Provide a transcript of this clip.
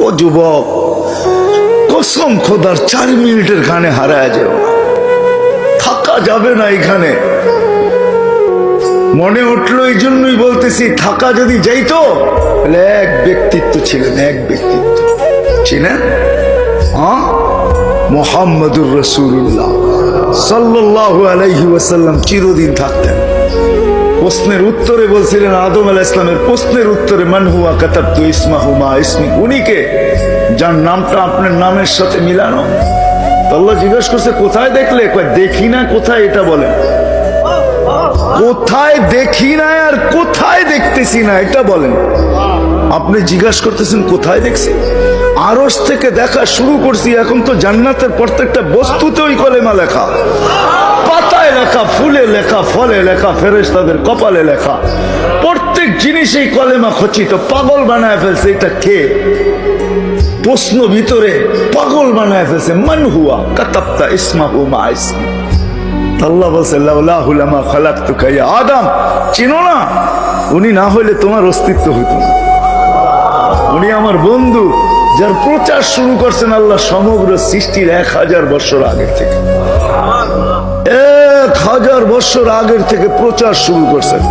ও যুবক, কসম খোদার 4 মিনিটের গানে হারায় যেও না, থাকা যাবে না এখানে। মনে উঠলো এই জন্যই বলতেছি, থাকা যদি যাইতো তাহলে এক ব্যক্তিত্ব ছিলেন, এক ব্যক্তিত্ব ছিলেন, মুহাম্মদুর রাসূলুল্লাহ সাল্লাল্লাহু আলাইহি ওয়াসাল্লাম চিরদিন থাকতেন। প্রশ্নের উত্তরে বলছিলেন, আদম আলাইহিস সালামের প্রশ্নের উত্তরে, মান হুয়া কাতাবতু ইসমাহু মা ইসমি, উনি কে যার নামটা আপনার নামের সাথে মিলানো। আল্লাহ জিজ্ঞেস করছে কোথায় দেখলে? দেখি না, কোথায় এটা বলেন। কোথায় দেখি না আর কোথায় দেখতেছি না এটা বলেন। আপনি জিজ্ঞাসা করতেছেন কোথায় দেখছি? আরশ থেকে দেখা শুরু করছি, এখন তো জান্নাতের প্রত্যেকটা বস্তুতে ওই কলেমা লেখা, পাতায় লেখা, ফুলে লেখা, ফলে লেখা, ফেরেশতাদের কপালে লেখা, প্রত্যেক জিনিসেই কলেমা খচিত। পাগল বানায় ফেলছে, এটা কে? প্রশ্ন ভিতরে পাগল বানায় ফেলছে। মান হুয়া কাতাবতা ইসমাহু মা ইসমি। আল্লাহ বলছে লাউলাহু লামা খালাকতুকা ইয়া আদম, চিনো না? উনি না হইলে তোমার অস্তিত্ব হতো না। উনি আমার বন্ধু, যার প্রচার শুরু করছেন আল্লাহ সমগ্র সৃষ্টির 1000 বছর আগের থেকে। 1000 বছর আগের থেকে প্রচার শুরু করছেন।